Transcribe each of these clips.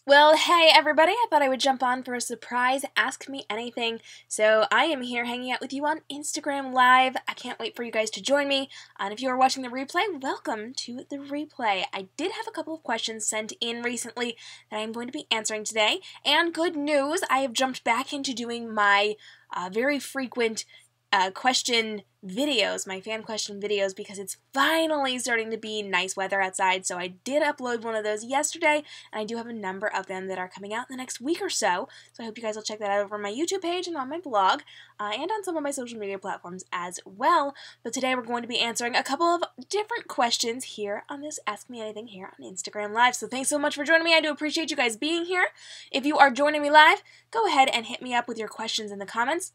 Well, hey everybody, I thought I would jump on for a surprise Ask Me Anything. So I am here hanging out with you on Instagram Live. I can't wait for you guys to join me. And if you are watching the replay, welcome to the replay. I did have a couple of questions sent in recently that I'm going to be answering today. And good news, I have jumped back into doing my very frequent question videos, my fan question videos, because it's finally starting to be nice weather outside. So I did upload one of those yesterday, and I do have a number of them that are coming out in the next week or so. So I hope you guys will check that out over on my YouTube page and on my blog, and on some of my social media platforms as well. But today we're going to be answering a couple of different questions here on this Ask Me Anything here on Instagram Live. So thanks so much for joining me. I do appreciate you guys being here. If you are joining me live, go ahead and hit me up with your questions in the comments.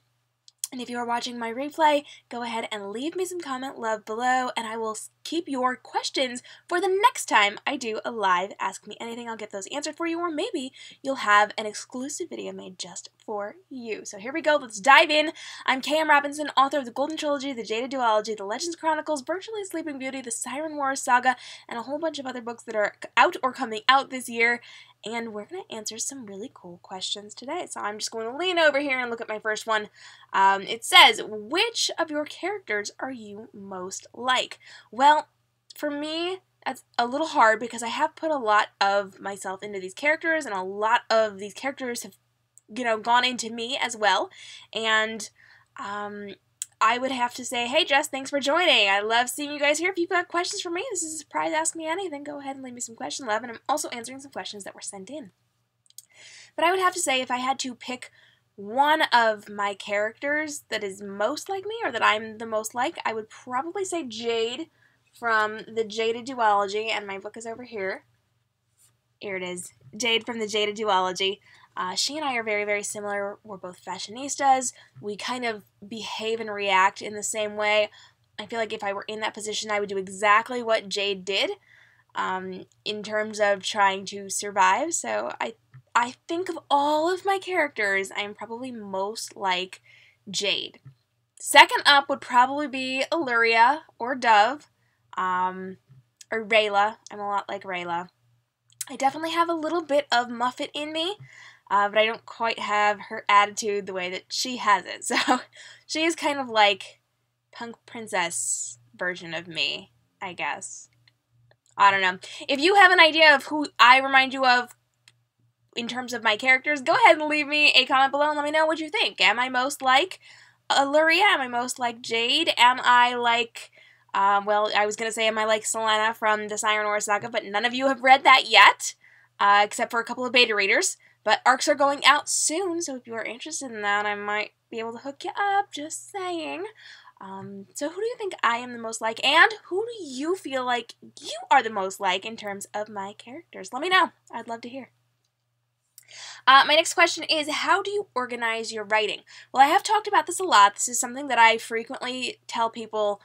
And if you are watching my replay, go ahead and leave me some comment love below, and I will keep your questions for the next time I do a live Ask Me Anything. I'll get those answered for you, or maybe you'll have an exclusive video made just for you. So here we go. Let's dive in. I'm K.m. Robinson, author of the Golden Trilogy, the Jaded Duology, the Legends Chronicles, Virtually Sleeping Beauty, the Siren Wars saga, and a whole bunch of other books that are out or coming out this year. And we're going to answer some really cool questions today. So I'm just going to lean over here and look at my first one. It says, which of your characters are you most like? Well, for me, that's a little hard because I have put a lot of myself into these characters, and a lot of these characters have, gone into me as well. And I would have to say, hey Jess, thanks for joining. I love seeing you guys here. If you've got questions for me, this is a surprise Ask Me Anything. Go ahead and leave me some question love, and I'm also answering some questions that were sent in. But I would have to say, if I had to pick one of my characters that is most like me, or that I'm the most like, I would probably say Jade from the Jaded Duology, and my book is over here. Here it is. Jade from the Jaded Duology. She and I are very, very similar. We're both fashionistas. We kind of behave and react in the same way. I feel like if I were in that position, I would do exactly what Jade did in terms of trying to survive. So I think of all of my characters, I'm probably most like Jade. Second up would probably be Illyria or Dove, or Rayla. I'm a lot like Rayla. I definitely have a little bit of Muffet in me, but I don't quite have her attitude the way that she has it. So she is kind of like punk princess version of me, I guess. I don't know. If you have an idea of who I remind you of in terms of my characters, go ahead and leave me a comment below and let me know what you think. Am I most like Illyria? Am I most like Jade? Am I like... well, I was going to say, am I like Selena from the Siren Wars saga, but none of you have read that yet, except for a couple of beta readers. But ARCs are going out soon, so if you are interested in that, I might be able to hook you up, just saying. So who do you think I am the most like, and who do you feel like you are the most like in terms of my characters? Let me know. I'd love to hear. My next question is, how do you organize your writing? Well, I have talked about this a lot. This is something that I frequently tell people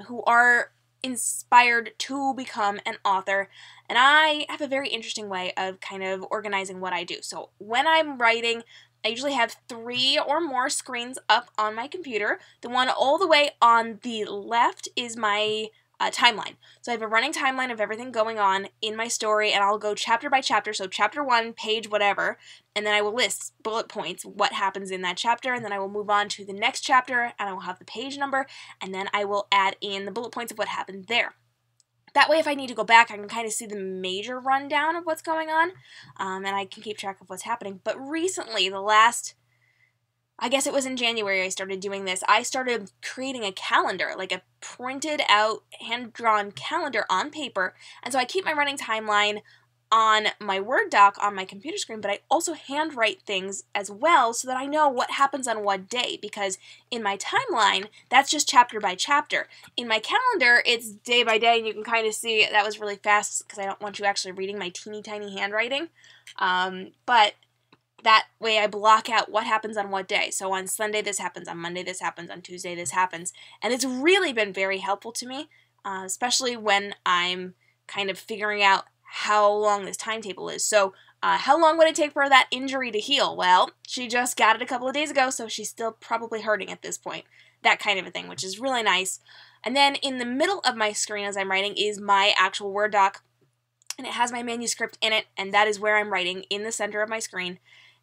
who are inspired to become an author, and I have a very interesting way of kind of organizing what I do. So when I'm writing, I usually have 3 or more screens up on my computer. The one all the way on the left is my timeline. So I have a running timeline of everything going on in my story, and I'll go chapter by chapter, so chapter 1, page whatever, and then I will list bullet points, what happens in that chapter, and then I will move on to the next chapter, and I will have the page number, and then I will add in the bullet points of what happened there. That way, if I need to go back, I can kind of see the major rundown of what's going on, and I can keep track of what's happening. But recently, I guess it was in January I started doing this. I started creating a calendar, like a printed out, hand-drawn calendar on paper. And so I keep my running timeline on my Word doc on my computer screen, but I also handwrite things as well so that I know what happens on what day, because in my timeline, that's just chapter by chapter. In my calendar, it's day by day, and you can kind of see that was really fast because I don't want you actually reading my teeny tiny handwriting. But that way I block out what happens on what day. So on Sunday this happens, on Monday this happens, on Tuesday this happens. And it's really been very helpful to me, especially when I'm kind of figuring out how long this timetable is. So how long would it take for that injury to heal? Well, she just got it a couple of days ago, so she's still probably hurting at this point. That kind of a thing, which is really nice. And then in the middle of my screen as I'm writing is my actual Word doc and it has my manuscript in it, and that is where I'm writing, in the center of my screen.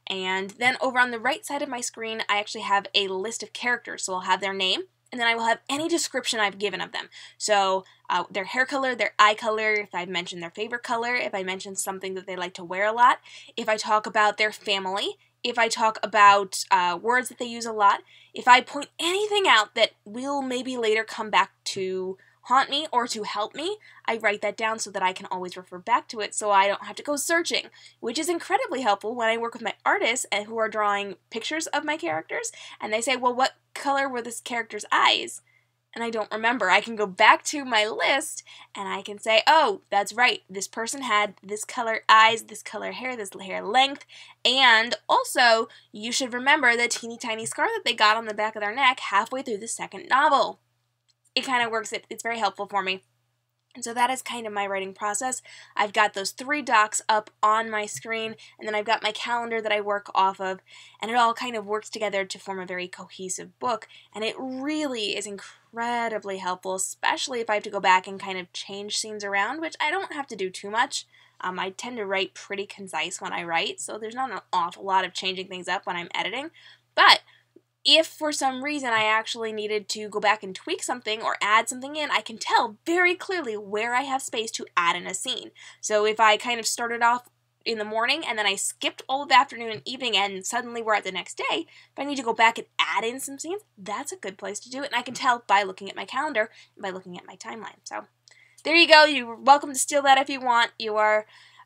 And then over on the right side of my screen, I actually have a list of characters. So I'll have their name, and then I will have any description I've given of them. So their hair color, their eye color, if I mention their favorite color, if I mention something that they like to wear a lot, if I talk about their family, if I talk about words that they use a lot, if I point anything out that will maybe later come back to haunt me or to help me, I write that down so that I can always refer back to it so I don't have to go searching, which is incredibly helpful when I work with my artists who are drawing pictures of my characters, and they say, well, what color were this character's eyes? And I don't remember. I can go back to my list and I can say, oh, that's right, this person had this color eyes, this color hair, this hair length, and also you should remember the teeny tiny scar that they got on the back of their neck halfway through the second novel. It kind of works. It's very helpful for me. And so that is kind of my writing process. I've got those 3 docs up on my screen, and then I've got my calendar that I work off of, and it all kind of works together to form a very cohesive book, and it really is incredibly helpful, especially if I have to go back and kind of change scenes around, which I don't have to do too much. I tend to write pretty concise when I write, so there's not an awful lot of changing things up when I'm editing, but if for some reason I actually needed to go back and tweak something or add something in, I can tell very clearly where I have space to add in a scene. So if I kind of started off in the morning and then I skipped all of the afternoon and evening and suddenly we're at the next day, if I need to go back and add in some scenes, that's a good place to do it. And I can tell by looking at my calendar and by looking at my timeline. So there you go. You're welcome to steal that if you want. You are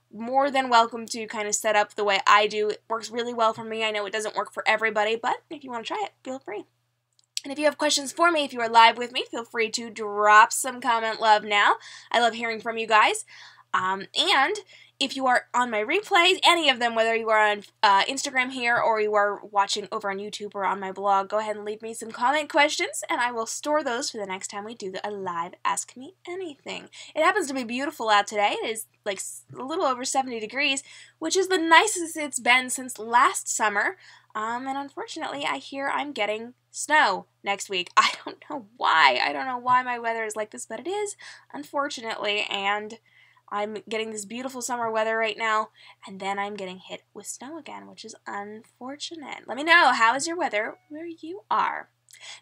more than welcome to kind of set up the way I do. It works really well for me. I know it doesn't work for everybody, but if you want to try it, feel free. And if you have questions for me, if you are live with me, feel free to drop some comment love now. I love hearing from you guys. And if you are on my replays, any of them, whether you are on Instagram here or you are watching over on YouTube or on my blog, go ahead and leave me some comment questions, and I will store those for the next time we do a live Ask Me Anything. It happens to be beautiful out today. It is like a little over 70 degrees, which is the nicest it's been since last summer. And unfortunately, I hear I'm getting snow next week. I don't know why. I don't know why my weather is like this, but it is, unfortunately, and I'm getting this beautiful summer weather right now, and then I'm getting hit with snow again, which is unfortunate. Let me know, how is your weather where you are?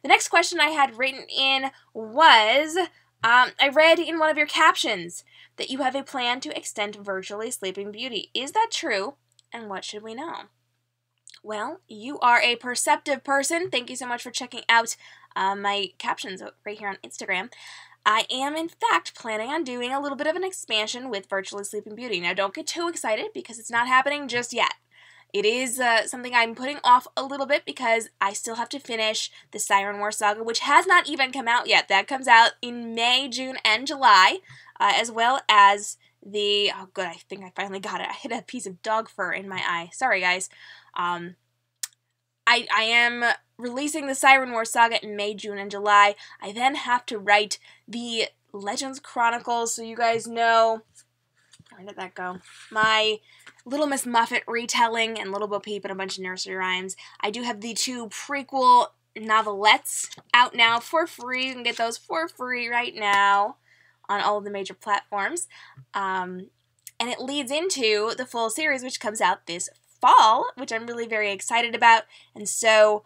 The next question I had written in was, I read in one of your captions that you have a plan to extend Virtually Sleeping Beauty. Is that true? And what should we know? Well, you are a perceptive person. Thank you so much for checking out my captions right here on Instagram. I am, in fact, planning on doing a little bit of an expansion with Virtually Sleeping Beauty. Now, don't get too excited because it's not happening just yet. It is something I'm putting off a little bit because I still have to finish the Siren Wars saga, which has not even come out yet. That comes out in May, June, and July, as well as the... Oh, good, I think I finally got it. I hit a piece of dog fur in my eye. Sorry, guys. I am releasing the Siren Wars saga in May, June, and July. I then have to write the Legends Chronicles, so you guys know... Where did that go? My Little Miss Muffet retelling and Little Bo Peep and a bunch of nursery rhymes. I do have the 2 prequel novelettes out now for free. You can get those for free right now on all of the major platforms. And it leads into the full series, which comes out this fall, which I'm really very excited about. And so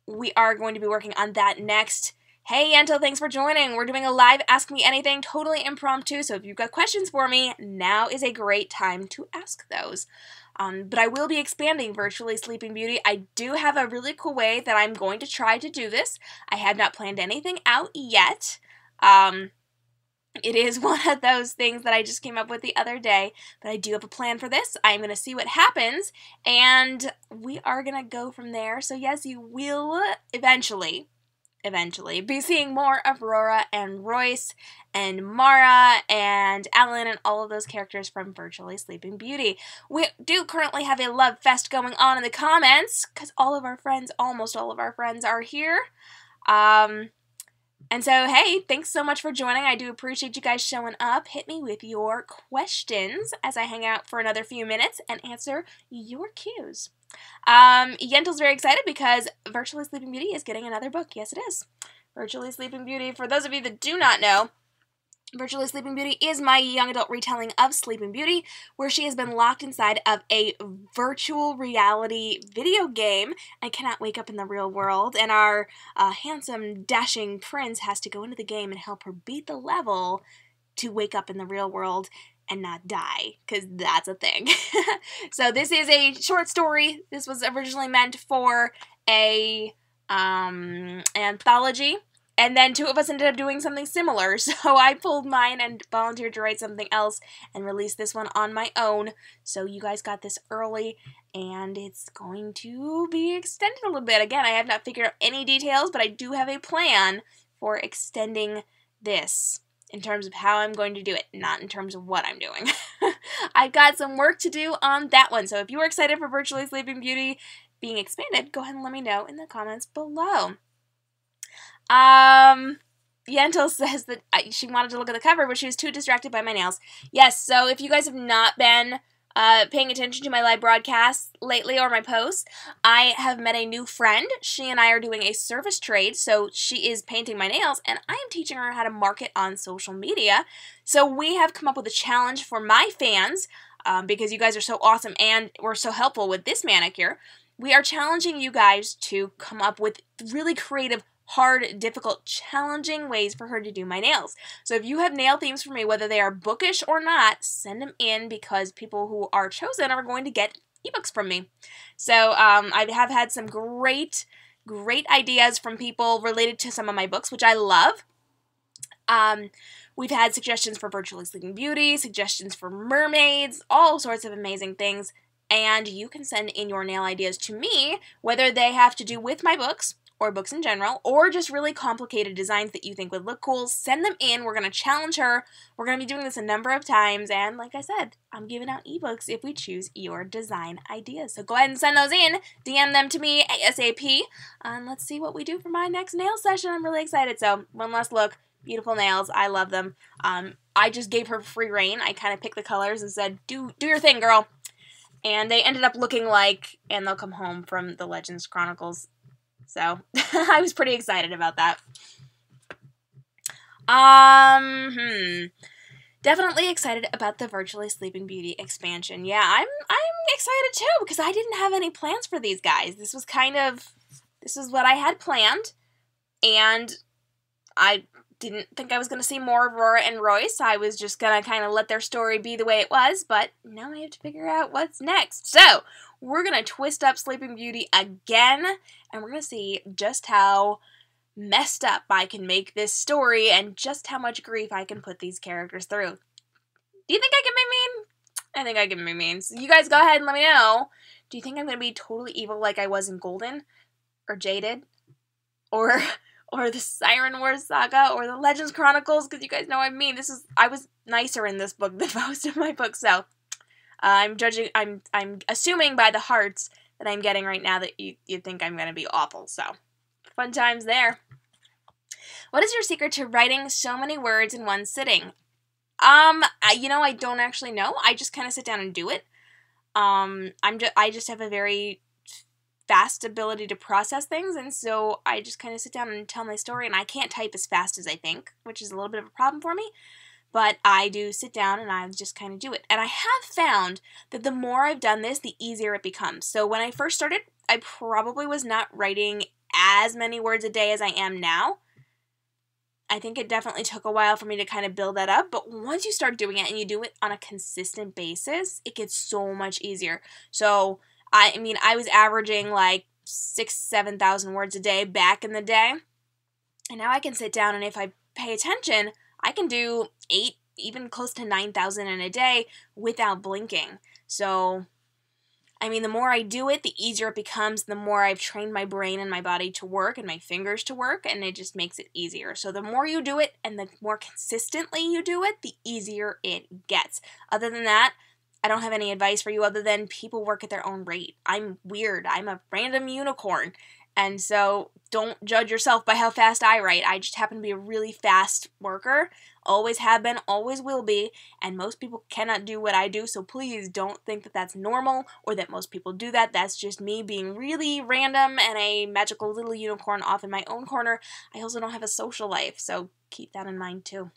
we are going to be working on that next. Hey, Yento, thanks for joining. We're doing a live Ask Me Anything, totally impromptu, so if you've got questions for me, now is a great time to ask those. But I will be expanding Virtually Sleeping Beauty. I do have a really cool way that I'm going to try to do this. I have not planned anything out yet. It is one of those things that I just came up with the other day, but I do have a plan for this. I'm going to see what happens, and we are going to go from there. So yes, you will eventually be seeing more of Aurora and Royce and Mara and Alan and all of those characters from Virtually Sleeping Beauty. We do currently have a love fest going on in the comments because almost all of our friends are here. And so, hey, thanks so much for joining. I do appreciate you guys showing up. Hit me with your questions as I hang out for another few minutes and answer your cues. Yentel's very excited because Virtually Sleeping Beauty is getting another book. Yes, it is. Virtually Sleeping Beauty, for those of you that do not know, Virtually Sleeping Beauty is my young adult retelling of Sleeping Beauty, where she has been locked inside of a virtual reality video game and cannot wake up in the real world, and our handsome, dashing prince has to go into the game and help her beat the level to wake up in the real world and not die, because that's a thing. So this is a short story. This was originally meant for a anthology, and then two of us ended up doing something similar, so I pulled mine and volunteered to write something else and release this one on my own. So you guys got this early, and it's going to be extended a little bit. Again, I have not figured out any details, but I do have a plan for extending this in terms of how I'm going to do it, not in terms of what I'm doing. I've got some work to do on that one, so if you are excited for Virtually Sleeping Beauty being expanded, go ahead and let me know in the comments below. Yentl says that she wanted to look at the cover, but she was too distracted by my nails. Yes, so if you guys have not been paying attention to my live broadcasts lately or my posts, I have met a new friend. She and I are doing a service trade, so she is painting my nails, and I am teaching her how to market on social media. So we have come up with a challenge for my fans, because you guys are so awesome and were so helpful with this manicure. We are challenging you guys to come up with really creative, hard, difficult, challenging ways for her to do my nails. So if you have nail themes for me, whether they are bookish or not, send them in, because people who are chosen are going to get ebooks from me. So I have had some great ideas from people related to some of my books, which I love. We've had suggestions for Virtually Sleeping Beauty, suggestions for mermaids, all sorts of amazing things. And you can send in your nail ideas to me, whether they have to do with my books, or books in general, or just really complicated designs that you think would look cool. Send them in. We're going to challenge her. We're going to be doing this a number of times, and like I said, I'm giving out ebooks if we choose your design ideas. So go ahead and send those in. DM them to me ASAP, and let's see what we do for my next nail session. I'm really excited. So one last look. Beautiful nails. I love them. I just gave her free reign. I kind of picked the colors and said, do your thing, girl. And they ended up looking like And They'll Come Home from the Legends Chronicles. So, I was pretty excited about that. Definitely excited about the Virtually Sleeping Beauty expansion. Yeah, I'm excited too, because I didn't have any plans for these guys. This is what I had planned, and I didn't think I was going to see more of Aurora and Royce. I was just going to kind of let their story be the way it was, but now I have to figure out what's next. So, we're going to twist up Sleeping Beauty again, and we're going to see just how messed up I can make this story and just how much grief I can put these characters through. Do you think I can be mean? I think I can be mean. So you guys go ahead and let me know. Do you think I'm going to be totally evil like I was in Golden? Or Jaded? Or the Siren Wars saga, or the Legends Chronicles, because you guys know what I mean. I was nicer in this book than most of my books, so I'm assuming by the hearts that I'm getting right now that you think I'm going to be awful, so fun times there. What is your secret to writing so many words in one sitting? I don't actually know. I just kind of sit down and do it. I just have a very fast ability to process things, and so I just kind of sit down and tell my story, and I can't type as fast as I think, which is a little bit of a problem for me, but I do sit down and I just kind of do it. And I have found that the more I've done this, the easier it becomes. So when I first started, I probably was not writing as many words a day as I am now. I think it definitely took a while for me to kind of build that up, but once you start doing it and you do it on a consistent basis, it gets so much easier. So I was averaging like 6,000-7,000 words a day back in the day, and now I can sit down, and if I pay attention, I can do 8, even close to 9,000 in a day without blinking. So, the more I do it, the easier it becomes, the more I've trained my brain and my body to work and my fingers to work, and it just makes it easier. So the more you do it and the more consistently you do it, the easier it gets. Other than that, I don't have any advice for you other than people work at their own rate. I'm weird. I'm a random unicorn. And so don't judge yourself by how fast I write. I just happen to be a really fast worker. Always have been, always will be. And most people cannot do what I do. So please don't think that that's normal or that most people do that. That's just me being really random and a magical little unicorn off in my own corner. I also don't have a social life. So keep that in mind too.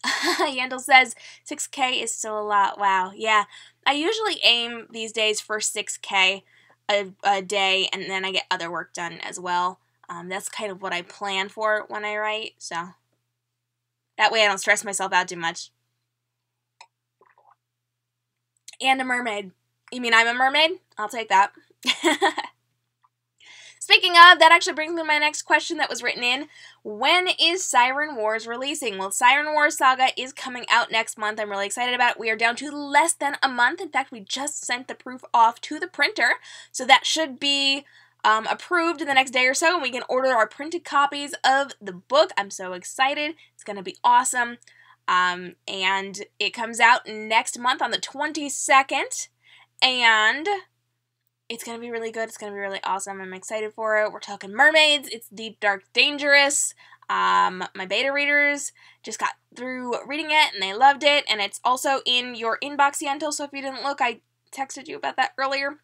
Yandel says 6K is still a lot. Wow. Yeah. I usually aim these days for 6K a day, and then I get other work done as well. That's kind of what I plan for when I write, so that way I don't stress myself out too much. And a mermaid. You mean I'm a mermaid? I'll take that. Speaking of, that actually brings me to my next question that was written in. When is Siren Wars releasing? Well, Siren Wars Saga is coming out next month. I'm really excited about it. We are down to less than a month. In fact, we just sent the proof off to the printer, so that should be approved in the next day or so, and we can order our printed copies of the book. I'm so excited. It's going to be awesome. And it comes out next month on the 22nd, and it's going to be really good. It's going to be really awesome. I'm excited for it. We're talking mermaids. It's deep, dark, dangerous. My beta readers just got through reading it, and they loved it, and it's also in your inbox, Yentl, so if you didn't look, I texted you about that earlier.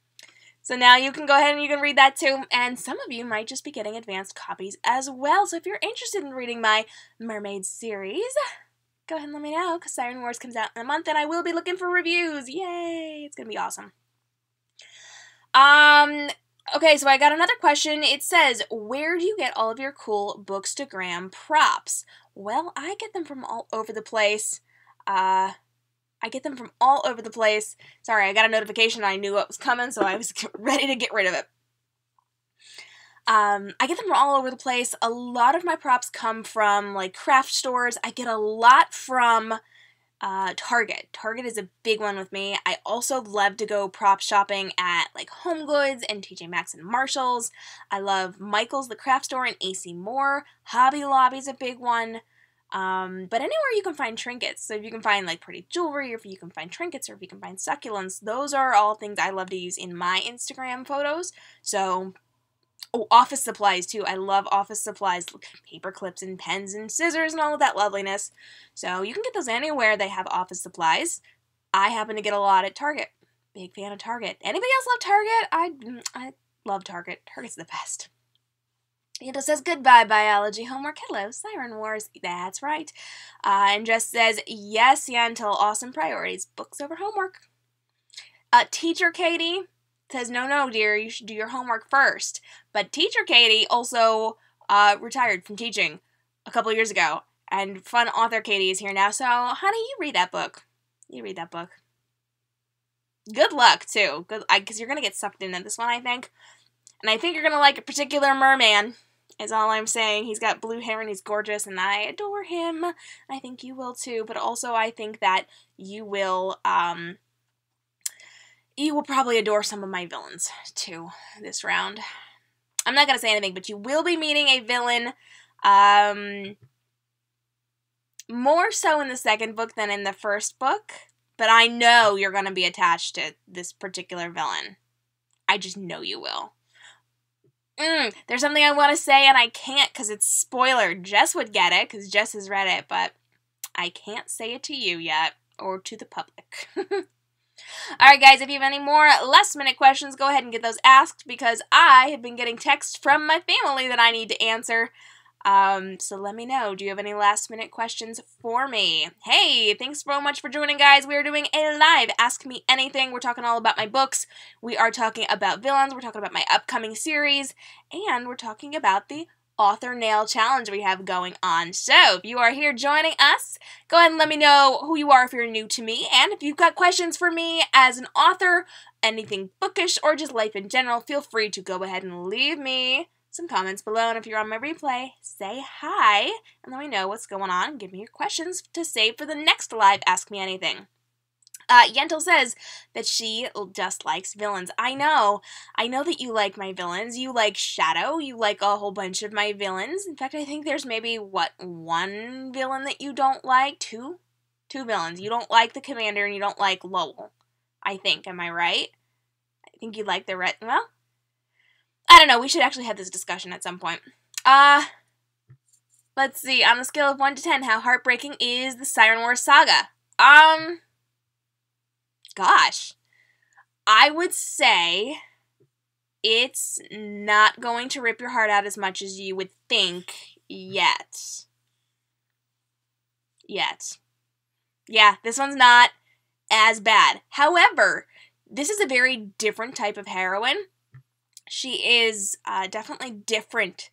So now you can go ahead and you can read that too, and some of you might just be getting advanced copies as well. So if you're interested in reading my mermaid series, go ahead and let me know, because Siren Wars comes out in a month, and I will be looking for reviews. Yay! It's going to be awesome. Okay, so I got another question. It says, where do you get all of your cool bookstagram props? Well, I get them from all over the place. Sorry, I got a notification. I knew what was coming, so I was ready to get rid of it. I get them from all over the place. A lot of my props come from, like, craft stores. I get a lot from Target. Target is a big one with me. I also love to go prop shopping at, like, Home Goods and TJ Maxx and Marshalls. I love Michael's, the craft store, and AC Moore. Hobby Lobby's a big one. But anywhere you can find trinkets. So if you can find, like, pretty jewelry, or if you can find trinkets, or if you can find succulents, those are all things I love to use in my Instagram photos. So, office supplies, too. I love office supplies, paper clips and pens and scissors and all of that loveliness. So you can get those anywhere they have office supplies. I happen to get a lot at Target. Big fan of Target. Anybody else love Target? I love Target. Target's the best. It says, goodbye, biology homework. Hello, Siren Wars. That's right. And just says, yes, Yentl, awesome priorities. Books over homework. Teacher Katie says, no, dear, you should do your homework first. But Teacher Katie also retired from teaching a couple years ago. And fun author Katie is here now. So, honey, you read that book. Good luck, too. Because you're going to get sucked into this one, I think. And I think you're going to like a particular merman. Is all I'm saying. He's got blue hair and he's gorgeous, and I adore him. I think you will too, but also I think that you will probably adore some of my villains too this round. I'm not gonna say anything, but you will be meeting a villain more so in the second book than in the first book, but I know you're gonna be attached to this particular villain. I just know you will. There's something I want to say, and I can't because it's spoiler. Jess would get it because Jess has read it, but I can't say it to you yet, or to the public. Alright guys, if you have any more last-minute questions, go ahead and get those asked, because I have been getting texts from my family that I need to answer. So let me know. Do you have any last-minute questions for me? Hey, thanks so much for joining, guys. We are doing a live Ask Me Anything. We're talking all about my books. We are talking about villains. We're talking about my upcoming series. And we're talking about the Author Nail Challenge we have going on. So, if you are here joining us, go ahead and let me know who you are if you're new to me. And if you've got questions for me as an author, anything bookish, or just life in general, feel free to go ahead and leave me some comments below, and if you're on my replay, say hi, and let me know what's going on, and give me your questions to save for the next live Ask Me Anything. Yentl says that she just likes villains. I know that you like my villains. You like Shadow, you like a whole bunch of my villains. In fact, I think there's maybe, one villain that you don't like? Two villains. You don't like the Commander, and you don't like Lowell. I think, am I right? I think you like the red, well, I don't know, we should actually have this discussion at some point. Let's see, on a scale of 1 to 10, how heartbreaking is the Siren Wars saga? Gosh. I would say it's not going to rip your heart out as much as you would think yet. yet. Yeah, this one's not as bad. However, this is a very different type of heroine. She is definitely different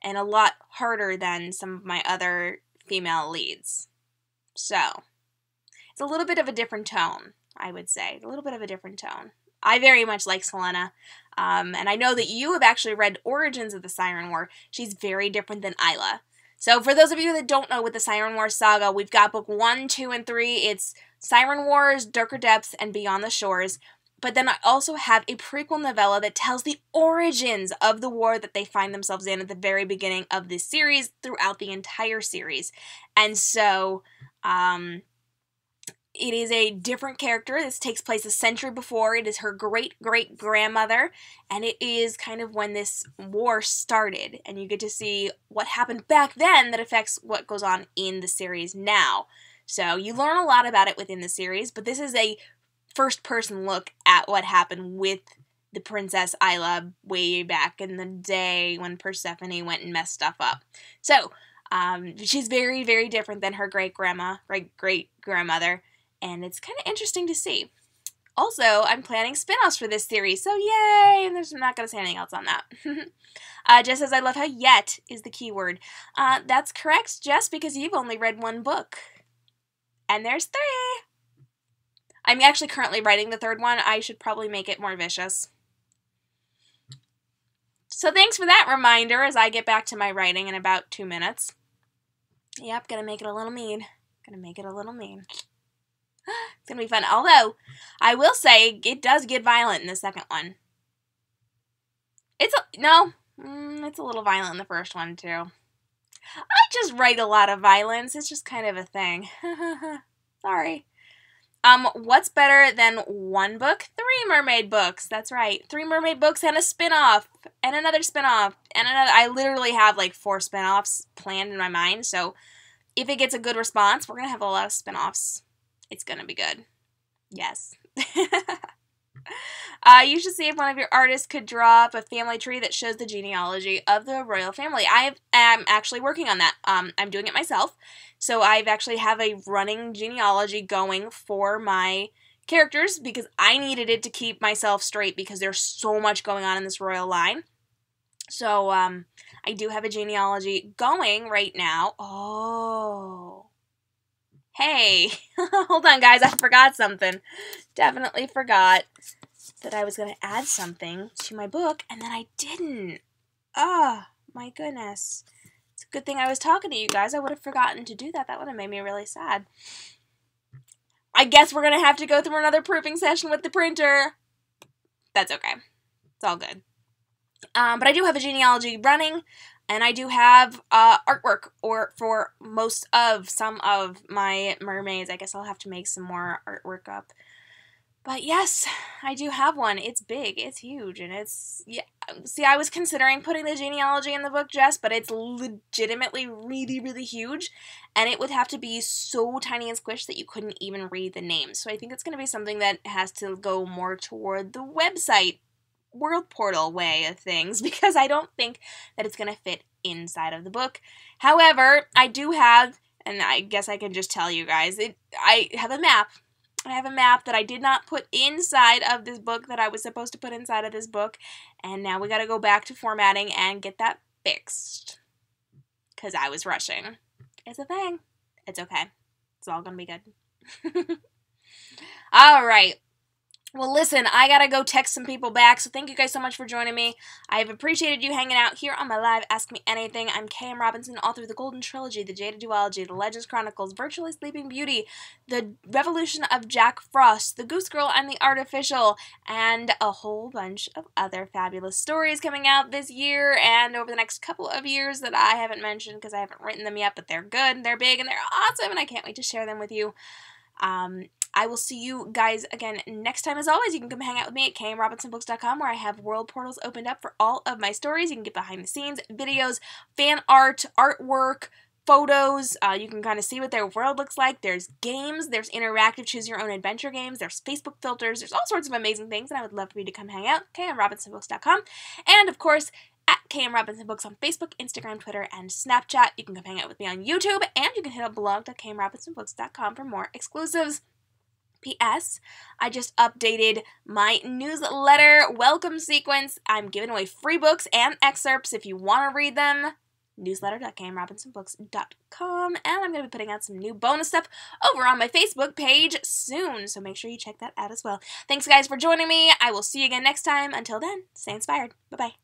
and a lot harder than some of my other female leads. So, it's a little bit of a different tone, I would say. A little bit of a different tone. I very much like Selena, and I know that you have actually read Origins of the Siren War. She's very different than Isla. So for those of you that don't know with the Siren Wars saga, we've got book 1, 2, and 3. It's Siren Wars, Darker Depths, and Beyond the Shores. But then I also have a prequel novella that tells the origins of the war that they find themselves in at the very beginning of this series throughout the entire series. And so, it is a different character. This takes place a century before. It is her great-great-grandmother, and it is kind of when this war started, and you get to see what happened back then that affects what goes on in the series now. So you learn a lot about it within the series, but this is a first-person look at what happened with the Princess Isla way back in the day when Persephone went and messed stuff up. So, she's very, very different than her great-great-grandmother, and it's kind of interesting to see. Also, I'm planning spin-offs for this series, so yay! And I'm not going to say anything else on that. Jess says, I love how yet is the key word. That's correct, Jess, because you've only read one book. And there's 3! I'm actually currently writing the 3rd one. I should probably make it more vicious. So thanks for that reminder as I get back to my writing in about 2 minutes. Yep, gonna make it a little mean. Gonna make it a little mean. It's gonna be fun. Although, I will say, it does get violent in the 2nd one. It's a little violent in the 1st one, too. I just write a lot of violence. It's just kind of a thing. Sorry. What's better than 1 book? 3 mermaid books. That's right. 3 mermaid books and a spin-off. And another spin-off. And another. I literally have like 4 spin-offs planned in my mind. So if it gets a good response, we're going to have a lot of spin-offs. It's going to be good. Yes. You should see if one of your artists could draw up a family tree that shows the genealogy of the royal family. I am actually working on that. I'm doing it myself. So I've actually have a running genealogy going for my characters because I needed it to keep myself straight because there's so much going on in this royal line. So I do have a genealogy going right now. Oh. Hey. Hold on, guys. I forgot something. Definitely forgot that I was going to add something to my book, and then I didn't. Oh, my goodness. It's a good thing I was talking to you guys. I would have forgotten to do that. That would have made me really sad. I guess we're going to have to go through another proofing session with the printer. That's okay. It's all good. But I do have a genealogy running, and I do have artwork for some of my mermaids. I guess I'll have to make some more artwork up. But yes, I do have one. It's big, it's huge, and it's, yeah. See, I was considering putting the genealogy in the book, Jess, but it's legitimately really, really huge, and it would have to be so tiny and squished that you couldn't even read the names. So I think it's going to be something that has to go more toward the website, world portal way of things, because I don't think that it's going to fit inside of the book. However, I do have, and I guess I can just tell you guys, I have a map. I have a map that I did not put inside of this book that I was supposed to put inside of this book, and now we gotta go back to formatting and get that fixed, because I was rushing. It's a thing. It's okay. It's all gonna be good. Alright. Well, listen, I gotta go text some people back, so thank you guys so much for joining me. I have appreciated you hanging out here on my live Ask Me Anything. I'm K.m. Robinson, author of the Golden Trilogy, the Jada Duology, the Legends Chronicles, Virtually Sleeping Beauty, the Revolution of Jack Frost, the Goose Girl and the Artificial, and a whole bunch of other fabulous stories coming out this year and over the next couple of years that I haven't mentioned because I haven't written them yet, but they're good, they're big, and they're awesome, and I can't wait to share them with you. I will see you guys again next time. As always, you can come hang out with me at k.m.robinsonbooks.com, where I have world portals opened up for all of my stories. You can get behind the scenes, videos, fan art, artwork, photos. You can kind of see what their world looks like. There's games. There's interactive choose your own adventure games. There's Facebook filters. There's all sorts of amazing things, and I would love for you to come hang out. k.m.robinsonbooks.com. And, of course, at k.m.robinson.books on Facebook, Instagram, Twitter, and Snapchat. You can come hang out with me on YouTube, and you can hit up blog.k.m.robinsonbooks.com for more exclusives. P.S. I just updated my newsletter welcome sequence. I'm giving away free books and excerpts if you want to read them. Newsletter.k.m.robinsonbooks.com, and I'm going to be putting out some new bonus stuff over on my Facebook page soon, so make sure you check that out as well. Thanks, guys, for joining me. I will see you again next time. Until then, stay inspired. Bye-bye.